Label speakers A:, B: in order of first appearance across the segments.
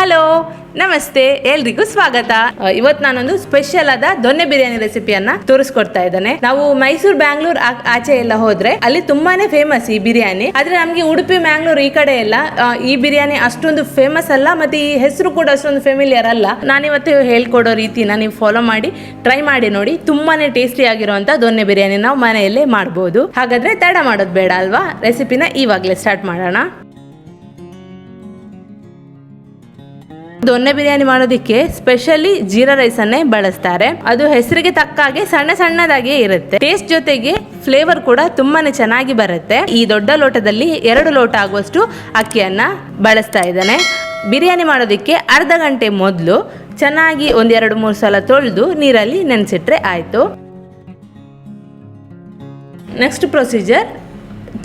A: Hello ನಮಸ್ತೆ ಎಲ್ರಿಗೂ ಸ್ವಾಗತ. ಇವತ್ತು ನಾನೊಂದು ಸ್ಪೆಷಲ್ ಆದ ದೊನ್ನೆ ಬಿರಿಯಾನಿ ರೆಸಿಪಿಯನ್ನ ತೋರಿಸ್ಕೊಡ್ತಾ ಇದ್ದೇನೆ. ನಾವು ಮೈಸೂರು ಬ್ಯಾಂಗ್ಳೂರ್ ಆಚೆ ಎಲ್ಲ ಹೋದ್ರೆ ಅಲ್ಲಿ ತುಂಬಾನೇ ಫೇಮಸ್ ಈ ಬಿರಿಯಾನಿ. ಆದ್ರೆ ನಮ್ಗೆ ಉಡುಪಿ ಮ್ಯಾಂಗ್ಳೂರ್ ಈ ಕಡೆ ಎಲ್ಲ ಈ ಬಿರಿಯಾನಿ ಅಷ್ಟೊಂದು ಫೇಮಸ್ ಅಲ್ಲ, ಮತ್ತೆ ಈ ಹೆಸರು ಕೂಡ ಅಷ್ಟೊಂದು ಫೆಮಿಲಿಯರ್ ಅಲ್ಲ. ನಾನಿವತ್ತು ಹೇಳ್ಕೊಡೋ ರೀತಿನ ನೀವು ಫಾಲೋ ಮಾಡಿ ಟ್ರೈ ಮಾಡಿ ನೋಡಿ. ತುಂಬಾನೇ ಟೇಸ್ಟಿ ಆಗಿರುವಂತ ದೊನ್ನೆ ಬಿರಿಯಾನಿ ನಾವು ಮನೆಯಲ್ಲೇ ಮಾಡಬಹುದು. ಹಾಗಾದ್ರೆ ತಡ ಮಾಡೋದು ಬೇಡ ಅಲ್ವಾ, ರೆಸಿಪಿನ ಇವಾಗಲೇ ಸ್ಟಾರ್ಟ್ ಮಾಡೋಣ. ದೊನ್ನೆ ಬಿರಿಯಾನಿ ಮಾಡೋದಕ್ಕೆ ಸ್ಪೆಷಲಿ ಜೀರಾ ರೈಸ್ ಅನ್ನೇ ಬಳಸ್ತಾರೆ. ಅದು ಹೆಸರಿಗೆ ತಕ್ಕ ಹಾಗೆ ಸಣ್ಣ ಸಣ್ಣದಾಗಿ ಇರುತ್ತೆ. ಟೇಸ್ಟ್ ಜೊತೆಗೆ ಫ್ಲೇವರ್ ಕೂಡ ತುಂಬಾನೇ ಚೆನ್ನಾಗಿ ಬರುತ್ತೆ. ಈ ದೊಡ್ಡ ಲೋಟದಲ್ಲಿ 2 ಲೋಟ ಆಗುವಷ್ಟು ಅಕ್ಕಿಯನ್ನ ಬಳಸ್ತಾ ಇದ್ದಾನೆ. ಬಿರಿಯಾನಿ ಮಾಡೋದಕ್ಕೆ ಅರ್ಧ ಗಂಟೆ ಮೊದಲು ಚೆನ್ನಾಗಿ 1-2-3 ಸಲ ತೊಳೆದು ನೀರಲ್ಲಿ ನೆನೆಸಿಟ್ರೆ ಆಯ್ತು. ನೆಕ್ಸ್ಟ್ ಪ್ರೊಸೀಜರ್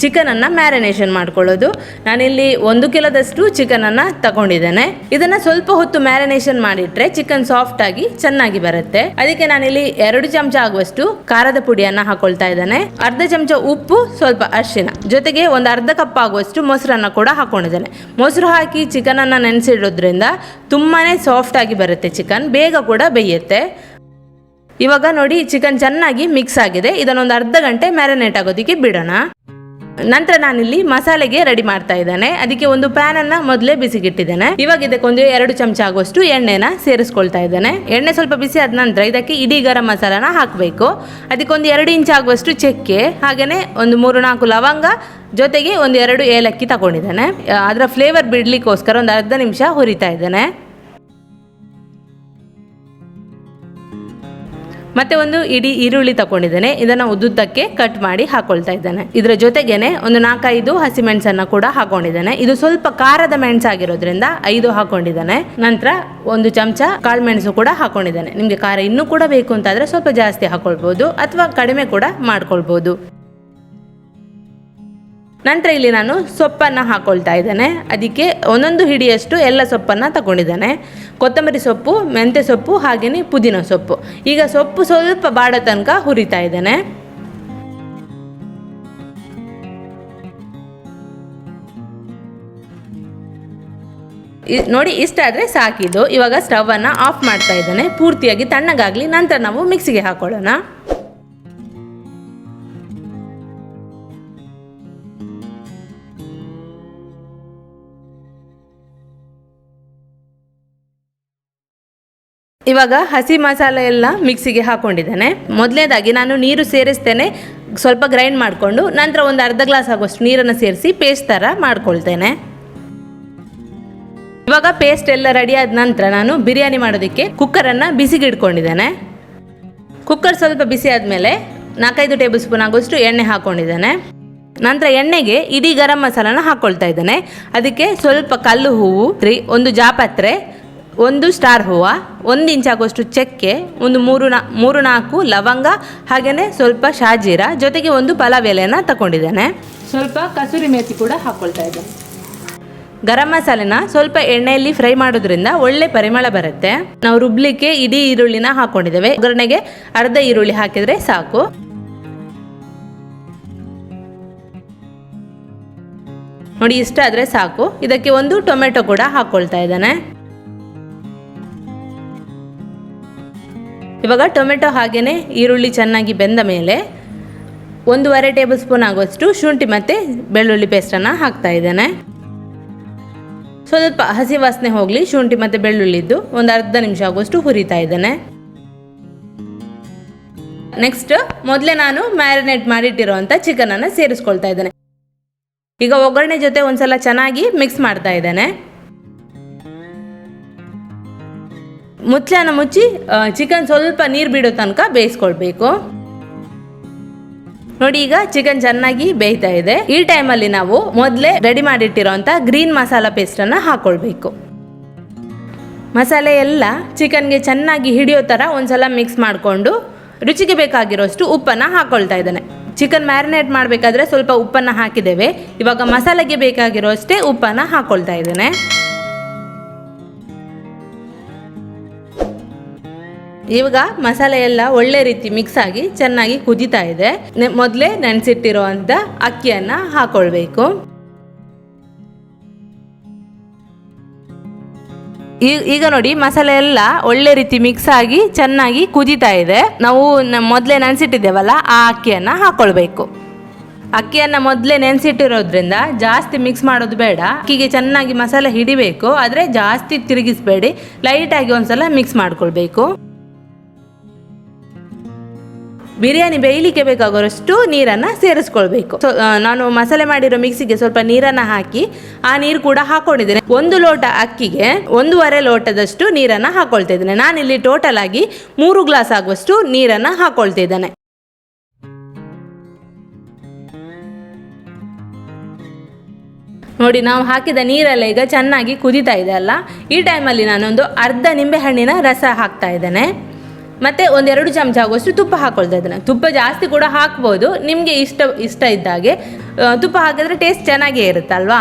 A: ಚಿಕನ್ ಅನ್ನ ಮ್ಯಾರಿನೇಷನ್ ಮಾಡ್ಕೊಳ್ಳೋದು. ನಾನಿಲ್ಲಿ 1 ಕಿಲೋದಷ್ಟು ಚಿಕನ್ ಅನ್ನ ತಗೊಂಡಿದ್ದೇನೆ. ಇದನ್ನ ಸ್ವಲ್ಪ ಹೊತ್ತು ಮ್ಯಾರಿನೇಷನ್ ಮಾಡಿಟ್ರೆ ಚಿಕನ್ ಸಾಫ್ಟ್ ಆಗಿ ಚೆನ್ನಾಗಿ ಬರುತ್ತೆ. ಅದಕ್ಕೆ ನಾನಿಲ್ಲಿ 2 ಚಮಚ ಆಗುವಷ್ಟು ಖಾರದ ಪುಡಿಯನ್ನ ಹಾಕೊಳ್ತಾ ಇದ್ದೇನೆ. ಅರ್ಧ ಚಮಚ ಉಪ್ಪು, ಸ್ವಲ್ಪ ಅರಿಶಿನ, ಜೊತೆಗೆ 1 ಅರ್ಧ ಕಪ್ ಆಗುವಷ್ಟು ಮೊಸರನ್ನ ಕೂಡ ಹಾಕೊಂಡಿದ್ದೇನೆ. ಮೊಸರು ಹಾಕಿ ಚಿಕನ್ ಅನ್ನ ನೆನೆಸಿಡೋದ್ರಿಂದ ತುಂಬಾನೇ ಸಾಫ್ಟ್ ಆಗಿ ಬರುತ್ತೆ. ಚಿಕನ್ ಬೇಗ ಕೂಡ ಬೇಯುತ್ತೆ. ಇವಾಗ ನೋಡಿ ಚಿಕನ್ ಚೆನ್ನಾಗಿ ಮಿಕ್ಸ್ ಆಗಿದೆ. ಇದನ್ನೊಂದು ಅರ್ಧ ಗಂಟೆ ಮ್ಯಾರಿನೇಟ್ ಆಗೋದಕ್ಕೆ ಬಿಡೋಣ. ನಂತರ ನಾನಿಲ್ಲಿ ಮಸಾಲೆಗೆ ರೆಡಿ ಮಾಡ್ತಾ ಇದ್ದೇನೆ. ಅದಕ್ಕೆ ಒಂದು ಪ್ಯಾನ್ ಅನ್ನ ಮೊದಲೇ ಬಿಸಿಗಿಟ್ಟಿದ್ದೇನೆ. ಇವಾಗ ಇದಕ್ಕೊಂದು 2 ಚಮಚ ಆಗುವಷ್ಟು ಎಣ್ಣೆನ ಸೇರಿಸ್ಕೊಳ್ತಾ ಇದ್ದೇನೆ. ಎಣ್ಣೆ ಸ್ವಲ್ಪ ಬಿಸಿ ಆದ ನಂತರ ಇದಕ್ಕೆ ಇಡೀ ಗರಂ ಮಸಾಲಾನ ಹಾಕಬೇಕು. ಅದಕ್ಕೊಂದು 2 ಇಂಚ್ ಆಗುವಷ್ಟು ಚಕ್ಕೆ, ಹಾಗೇನೆ ಒಂದು 3-4 ಲವಂಗ, ಜೊತೆಗೆ 1-2 ಏಲಕ್ಕಿ ತಗೊಂಡಿದ್ದೇನೆ. ಅದರ ಫ್ಲೇವರ್ ಬಿಡ್ಲಿಕ್ಕೋಸ್ಕರ ಒಂದು ಅರ್ಧ ನಿಮಿಷ ಹುರಿತಾ ಇದ್ದೇನೆ. ಮತ್ತೆ ಒಂದು ಇಡೀ ಈರುಳ್ಳಿ ತಗೊಂಡಿದ್ದೇನೆ. ಇದನ್ನ ಉದ್ದುದ್ದಕ್ಕೆ ಕಟ್ ಮಾಡಿ ಹಾಕೊಳ್ತಾ ಇದ್ದೇನೆ. ಇದರ ಜೊತೆಗೇನೆ ಒಂದು 4-5 ಹಸಿಮೆಣಸನ್ನ ಕೂಡ ಹಾಕೊಂಡಿದ್ದೇನೆ. ಇದು ಸ್ವಲ್ಪ ಖಾರದ ಮೆಣಸಾಗಿರೋದ್ರಿಂದ 5 ಹಾಕೊಂಡಿದ್ದೇನೆ. ನಂತರ 1 ಚಮಚ ಕಾಳು ಮೆಣಸು ಕೂಡ ಹಾಕೊಂಡಿದ್ದೇನೆ. ನಿಮ್ಗೆ ಖಾರ ಇನ್ನೂ ಕೂಡ ಬೇಕು ಅಂತಾದ್ರೆ ಸ್ವಲ್ಪ ಜಾಸ್ತಿ ಹಾಕೊಳ್ಬಹುದು ಅಥವಾ ಕಡಿಮೆ ಕೂಡ ಮಾಡ್ಕೊಳ್ಬಹುದು. ನಂತರ ಇಲ್ಲಿ ನಾನು ಸೊಪ್ಪನ್ನು ಹಾಕೊಳ್ತಾ ಇದ್ದೇನೆ. ಅದಕ್ಕೆ 1 ಹಿಡಿಯಷ್ಟು ಎಲ್ಲ ಸೊಪ್ಪನ್ನು ತಗೊಂಡಿದ್ದೇನೆ. ಕೊತ್ತಂಬರಿ ಸೊಪ್ಪು, ಮೆಂತ್ಯ ಸೊಪ್ಪು, ಹಾಗೆಯೇ ಪುದೀನ ಸೊಪ್ಪು. ಈಗ ಸೊಪ್ಪು ಸ್ವಲ್ಪ ಬಾಡೋ ತನಕ ಹುರಿತಾ ಇದ್ದೇನೆ. ನೋಡಿ, ಇಷ್ಟಾದರೆ ಸಾಕಿದ್ದು. ಇವಾಗ ಸ್ಟವ್ ಅನ್ನು ಆಫ್ ಮಾಡ್ತಾ ಇದ್ದೇನೆ. ಪೂರ್ತಿಯಾಗಿ ತಣ್ಣಗಾಗಲಿ, ನಂತರ ನಾವು ಮಿಕ್ಸಿಗೆ ಹಾಕೊಳ್ಳೋಣ. ಇವಾಗ ಹಸಿ ಮಸಾಲೆ ಎಲ್ಲ ಮಿಕ್ಸಿಗೆ ಹಾಕೊಂಡಿದ್ದೇನೆ. ಮೊದಲನೇದಾಗಿ ನಾನು ನೀರು ಸೇರಿಸ್ತೇನೆ, ಸ್ವಲ್ಪ ಗ್ರೈಂಡ್ ಮಾಡಿಕೊಂಡು ನಂತರ ಒಂದು ಅರ್ಧ ಗ್ಲಾಸ್ ಆಗುವಷ್ಟು ನೀರನ್ನು ಸೇರಿಸಿ ಪೇಸ್ಟ್ ಥರ ಮಾಡ್ಕೊಳ್ತೇನೆ. ಇವಾಗ ಪೇಸ್ಟ್ ಎಲ್ಲ ರೆಡಿ ಆದ ನಂತರ ನಾನು ಬಿರಿಯಾನಿ ಮಾಡೋದಕ್ಕೆ ಕುಕ್ಕರನ್ನು ಬಿಸಿಗಿಡ್ಕೊಂಡಿದ್ದೇನೆ. ಕುಕ್ಕರ್ ಸ್ವಲ್ಪ ಬಿಸಿ ಆದಮೇಲೆ 4-5 ಟೇಬಲ್ ಸ್ಪೂನ್ ಆಗುವಷ್ಟು ಎಣ್ಣೆ ಹಾಕೊಂಡಿದ್ದೇನೆ. ನಂತರ ಎಣ್ಣೆಗೆ ಇಡೀ ಗರಂ ಮಸಾಲಾನ ಹಾಕ್ಕೊಳ್ತಾ ಇದ್ದೇನೆ. ಅದಕ್ಕೆ ಸ್ವಲ್ಪ ಕಲ್ಲು ಹೂವು, 1 ಜಾಪತ್ರೆ, 1 ಸ್ಟಾರ್ ಹೂವು, 1 ಇಂಚ್ ಆಗುವಷ್ಟು ಚಕ್ಕೆ, ಒಂದು 3-4 ಲವಂಗ, ಹಾಗೆಯೇ ಸ್ವಲ್ಪ ಶಾಜೀರಾ, ಜೊತೆಗೆ 1 ಪಲಾವ್ ಎಲೆಯನ್ನು ತಗೊಂಡಿದ್ದೇನೆ. ಸ್ವಲ್ಪ ಕಸೂರಿ ಮೇಥಿ ಕೂಡ ಹಾಕ್ಕೊಳ್ತಾ ಇದ್ದೇನೆ. ಗರಂ ಮಸಾಲೆನ ಸ್ವಲ್ಪ ಎಣ್ಣೆಯಲ್ಲಿ ಫ್ರೈ ಮಾಡೋದ್ರಿಂದ ಒಳ್ಳೆ ಪರಿಮಳ ಬರುತ್ತೆ. ನಾವು ರುಬ್ಲಿಕ್ಕೆ ಇಡೀ ಈರುಳ್ಳಿನ ಹಾಕೊಂಡಿದ್ದೇವೆ. ಒಗ್ಗರಣೆಗೆ ಅರ್ಧ ಈರುಳ್ಳಿ ಹಾಕಿದ್ರೆ ಸಾಕು. ನೋಡಿ, ಇಷ್ಟ ಆದರೆ ಸಾಕು. ಇದಕ್ಕೆ 1 ಟೊಮೆಟೊ ಕೂಡ ಹಾಕ್ಕೊಳ್ತಾ ಇದ್ದೇನೆ. ಇವಾಗ ಟೊಮೆಟೊ ಹಾಗೆಯೇ ಈರುಳ್ಳಿ ಚೆನ್ನಾಗಿ ಬೆಂದ ಮೇಲೆ 1.5 ಟೇಬಲ್ ಸ್ಪೂನ್ ಆಗುವಷ್ಟು ಶುಂಠಿ ಮತ್ತು ಬೆಳ್ಳುಳ್ಳಿ ಪೇಸ್ಟನ್ನು ಹಾಕ್ತಾ ಇದ್ದೇನೆ. ಸ್ವಲ್ಪ ಹಸಿ ವಾಸನೆ ಹೋಗಲಿ ಶುಂಠಿ ಮತ್ತು ಬೆಳ್ಳುಳ್ಳಿದ್ದು ಒಂದು ಅರ್ಧ ನಿಮಿಷ ಆಗುವಷ್ಟು ಹುರಿತಾ ಇದ್ದೇನೆ. ನೆಕ್ಸ್ಟ್ ಮೊದಲೇ ನಾನು ಮ್ಯಾರಿನೇಟ್ ಮಾಡಿಟ್ಟಿರುವಂಥ ಚಿಕನನ್ನು ಸೇರಿಸ್ಕೊಳ್ತಾ ಇದ್ದೇನೆ. ಈಗ ಒಗ್ಗರಣೆ ಜೊತೆ ಒಂದ್ಸಲ ಚೆನ್ನಾಗಿ ಮಿಕ್ಸ್ ಮಾಡ್ತಾ ಇದ್ದೇನೆ. ಮುಚ್ಚಳನ ಮುಚ್ಚಿ ಚಿಕನ್ ಸ್ವಲ್ಪ ನೀರು ಬಿಡೋ ತನಕ ಬೇಯಿಸ್ಕೊಳ್ಬೇಕು. ನೋಡಿ, ಈಗ ಚಿಕನ್ ಚೆನ್ನಾಗಿ ಬೇಯ್ತಾ ಇದೆ. ಈ ಟೈಮಲ್ಲಿ ನಾವು ಮೊದಲೇ ರೆಡಿ ಮಾಡಿಟ್ಟಿರೋಂಥ ಗ್ರೀನ್ ಮಸಾಲ ಪೇಸ್ಟನ್ನು ಹಾಕೊಳ್ಬೇಕು. ಮಸಾಲೆ ಎಲ್ಲ ಚಿಕನ್ಗೆ ಚೆನ್ನಾಗಿ ಹಿಡಿಯೋ ಥರ ಒಂದ್ಸಲ ಮಿಕ್ಸ್ ಮಾಡಿಕೊಂಡು ರುಚಿಗೆ ಬೇಕಾಗಿರೋಷ್ಟು ಉಪ್ಪನ್ನು ಹಾಕೊಳ್ತಾ ಇದ್ದೇನೆ. ಚಿಕನ್ ಮ್ಯಾರಿನೇಟ್ ಮಾಡಬೇಕಾದ್ರೆ ಸ್ವಲ್ಪ ಉಪ್ಪನ್ನು ಹಾಕಿದ್ದೇವೆ. ಇವಾಗ ಮಸಾಲೆಗೆ ಬೇಕಾಗಿರೋ ಅಷ್ಟೇ ಉಪ್ಪನ್ನು ಹಾಕೊಳ್ತಾ ಇದ್ದೇನೆ. ಇವಾಗ ಮಸಾಲೆ ಎಲ್ಲ ಒಳ್ಳೆ ರೀತಿ ಮಿಕ್ಸ್ ಆಗಿ ಚೆನ್ನಾಗಿ ಕುದೀತಾ ಇದೆ. ಮೊದಲೇ ನೆನೆಸಿಟ್ಟಿರುವಂಥ ಅಕ್ಕಿಯನ್ನು ಹಾಕೊಳ್ಬೇಕು. ಈಗ ನೋಡಿ ಮಸಾಲೆ ಎಲ್ಲ ಒಳ್ಳೆ ರೀತಿ ಮಿಕ್ಸ್ ಆಗಿ ಚೆನ್ನಾಗಿ ಕುದೀತಾ ಇದೆ. ನಾವು ಮೊದಲೇ ನೆನೆಸಿಟ್ಟಿದ್ದೇವಲ್ಲ ಆ ಅಕ್ಕಿಯನ್ನು ಹಾಕ್ಕೊಳ್ಬೇಕು. ಅಕ್ಕಿಯನ್ನು ಮೊದಲೇ ನೆನೆಸಿಟ್ಟಿರೋದ್ರಿಂದ ಜಾಸ್ತಿ ಮಿಕ್ಸ್ ಮಾಡೋದು ಬೇಡ. ಅಕ್ಕಿಗೆ ಚೆನ್ನಾಗಿ ಮಸಾಲೆ ಹಿಡಿಬೇಕು, ಆದರೆ ಜಾಸ್ತಿ ತಿರುಗಿಸಬೇಡಿ, ಲೈಟಾಗಿ ಒಂದ್ಸಲ ಮಿಕ್ಸ್ ಮಾಡ್ಕೊಳ್ಬೇಕು. ಬಿರಿಯಾನಿ ಬೇಯಲಿಕ್ಕೆ ಬೇಕಾಗೋಷ್ಟು ನೀರನ್ನು ಸೇರಿಸ್ಕೊಳ್ಬೇಕು. ನಾನು ಮಸಾಲೆ ಮಾಡಿರೋ ಮಿಕ್ಸಿಗೆ ಸ್ವಲ್ಪ ನೀರನ್ನು ಹಾಕಿ ಆ ನೀರು ಕೂಡ ಹಾಕೊಂಡಿದ್ದೇನೆ. 1 ಲೋಟ ಅಕ್ಕಿಗೆ 1.5 ಲೋಟದಷ್ಟು ನೀರನ್ನು ಹಾಕೊಳ್ತಾ ಇದ್ದೇನೆ. ನಾನಿಲ್ಲಿ ಟೋಟಲ್ ಆಗಿ 3 ಗ್ಲಾಸ್ ಆಗುವಷ್ಟು ನೀರನ್ನು ಹಾಕೊಳ್ತಾ ಇದ್ದೇನೆ. ನೋಡಿ, ನಾವು ಹಾಕಿದ ನೀರೆಲ್ಲ ಈಗ ಚೆನ್ನಾಗಿ ಕುದೀತಾ ಇದೆ ಅಲ್ಲ, ಈ ಟೈಮಲ್ಲಿ ನಾನೊಂದು ಅರ್ಧ ನಿಂಬೆಹಣ್ಣಿನ ರಸ ಹಾಕ್ತಾ ಇದ್ದೇನೆ. ಮತ್ತು 1-2 ಚಮಚ ಆಗುವಷ್ಟು ತುಪ್ಪ ಹಾಕ್ಕೊಳ್ತಾ ಇದ್ದೇನೆ. ತುಪ್ಪ ಜಾಸ್ತಿ ಕೂಡ ಹಾಕ್ಬೋದು, ನಿಮಗೆ ಇಷ್ಟ ಇದ್ದಾಗೆ. ತುಪ್ಪ ಹಾಕಿದ್ರೆ ಟೇಸ್ಟ್ ಚೆನ್ನಾಗೇ ಇರುತ್ತಲ್ವಾ.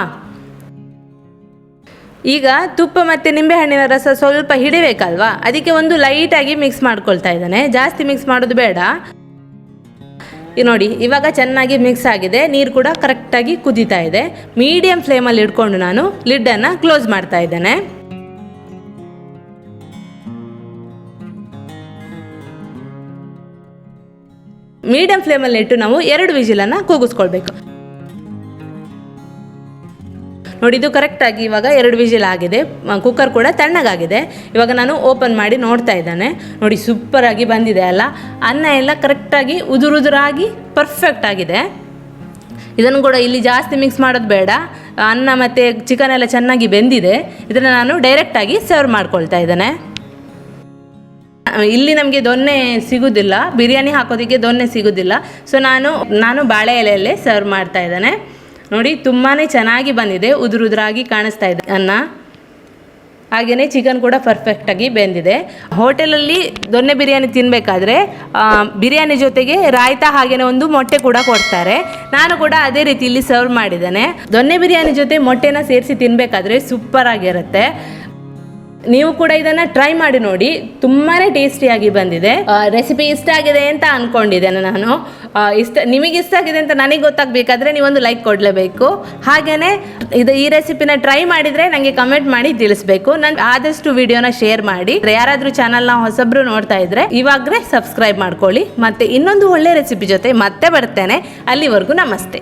A: ಈಗ ತುಪ್ಪ ಮತ್ತು ನಿಂಬೆಹಣ್ಣಿನ ರಸ ಸ್ವಲ್ಪ ಹಿಡಿಬೇಕಲ್ವಾ, ಅದಕ್ಕೆ ಒಂದು ಲೈಟಾಗಿ ಮಿಕ್ಸ್ ಮಾಡ್ಕೊಳ್ತಾ ಇದ್ದೇನೆ. ಜಾಸ್ತಿ ಮಿಕ್ಸ್ ಮಾಡೋದು ಬೇಡ. ನೋಡಿ, ಇವಾಗ ಚೆನ್ನಾಗಿ ಮಿಕ್ಸ್ ಆಗಿದೆ. ನೀರು ಕೂಡ ಕರೆಕ್ಟಾಗಿ ಕುದೀತಾ ಇದೆ. ಮೀಡಿಯಂ ಫ್ಲೇಮಲ್ಲಿ ಇಟ್ಕೊಂಡು ನಾನು ಲಿಡ್ಡನ್ನು ಕ್ಲೋಸ್ ಮಾಡ್ತಾ ಇದ್ದೇನೆ. ಮೀಡಿಯಂ ಫ್ಲೇಮಲ್ಲಿ ಇಟ್ಟು ನಾವು 2 ವಿಜಿಲನ್ನು ಕೂಗಿಸ್ಕೊಳ್ಬೇಕು. ನೋಡಿ, ಇದು ಕರೆಕ್ಟಾಗಿ ಇವಾಗ 2 ವಿಜಿಲ್ ಆಗಿದೆ. ಕುಕ್ಕರ್ ಕೂಡ ತಣ್ಣಗಾಗಿದೆ. ಇವಾಗ ನಾನು ಓಪನ್ ಮಾಡಿ ನೋಡ್ತಾ ಇದ್ದೇನೆ. ನೋಡಿ, ಸೂಪರಾಗಿ ಬಂದಿದೆ ಅಲ್ಲ. ಅನ್ನ ಎಲ್ಲ ಕರೆಕ್ಟಾಗಿ ಉದುರಾಗಿ ಪರ್ಫೆಕ್ಟ್ ಆಗಿದೆ. ಇದನ್ನು ಕೂಡ ಇಲ್ಲಿ ಜಾಸ್ತಿ ಮಿಕ್ಸ್ ಮಾಡೋದು ಬೇಡ. ಅನ್ನ ಮತ್ತು ಚಿಕನ್ ಎಲ್ಲ ಚೆನ್ನಾಗಿ ಬೆಂದಿದೆ. ಇದನ್ನು ನಾನು ಡೈರೆಕ್ಟಾಗಿ ಸರ್ವ್ ಮಾಡ್ಕೊಳ್ತಾ ಇದ್ದೇನೆ. ಇಲ್ಲಿ ನಮಗೆ ದೊನ್ನೆ ಸಿಗೋದಿಲ್ಲ, ಬಿರಿಯಾನಿ ಹಾಕೋದಕ್ಕೆ ದೊನ್ನೆ ಸಿಗೋದಿಲ್ಲ. ಸೊ ನಾನು ಬಾಳೆ ಎಲೆಯಲ್ಲೇ ಸರ್ವ್ ಮಾಡ್ತಾ ಇದ್ದೇನೆ. ನೋಡಿ, ತುಂಬಾ ಚೆನ್ನಾಗಿ ಬಂದಿದೆ, ಉದುರಾಗಿ ಕಾಣಿಸ್ತಾ ಇದೆ ಅನ್ನ. ಹಾಗೆಯೇ ಚಿಕನ್ ಕೂಡ ಪರ್ಫೆಕ್ಟಾಗಿ ಬೆಂದಿದೆ. ಹೋಟೆಲಲ್ಲಿ ದೊನ್ನೆ ಬಿರಿಯಾನಿ ತಿನ್ನಬೇಕಾದ್ರೆ ಬಿರಿಯಾನಿ ಜೊತೆಗೆ ರಾಯ್ತಾ ಹಾಗೆಯೇ ಒಂದು ಮೊಟ್ಟೆ ಕೂಡ ಕೊಡ್ತಾರೆ. ನಾನು ಕೂಡ ಅದೇ ರೀತಿ ಇಲ್ಲಿ ಸರ್ವ್ ಮಾಡಿದ್ದೇನೆ. ದೊನ್ನೆ ಬಿರಿಯಾನಿ ಜೊತೆ ಮೊಟ್ಟೆನ ಸೇರಿಸಿ ತಿನ್ನಬೇಕಾದ್ರೆ ಸೂಪರಾಗಿರುತ್ತೆ. ನೀವು ಕೂಡ ಇದನ್ನು ಟ್ರೈ ಮಾಡಿ ನೋಡಿ, ತುಂಬಾ ಟೇಸ್ಟಿಯಾಗಿ ಬಂದಿದೆ. ರೆಸಿಪಿ ಇಷ್ಟ ಆಗಿದೆ ಅಂತ ಅಂದ್ಕೊಂಡಿದ್ದೇನೆ ನಾನು. ನಿಮಗೆ ಇಷ್ಟ ಆಗಿದೆ ಅಂತ ನನಗೆ ಗೊತ್ತಾಗಬೇಕಾದ್ರೆ ನೀವೊಂದು ಲೈಕ್ ಕೊಡಲೇಬೇಕು. ಹಾಗೆಯೇ ಈ ರೆಸಿಪಿನ ಟ್ರೈ ಮಾಡಿದರೆ ನನಗೆ ಕಮೆಂಟ್ ಮಾಡಿ ತಿಳಿಸ್ಬೇಕು. ನಾನು ಆದಷ್ಟು ವಿಡಿಯೋನ ಶೇರ್ ಮಾಡಿ. ಯಾರಾದರೂ ಚಾನಲ್ನ ಹೊಸಬ್ರು ನೋಡ್ತಾ ಇದ್ರೆ ಇವಾಗಲೇ ಸಬ್ಸ್ಕ್ರೈಬ್ ಮಾಡ್ಕೊಳ್ಳಿ. ಮತ್ತೆ ಇನ್ನೊಂದು ಒಳ್ಳೆ ರೆಸಿಪಿ ಜೊತೆ ಮತ್ತೆ ಬರ್ತೇನೆ. ಅಲ್ಲಿವರೆಗೂ ನಮಸ್ತೆ.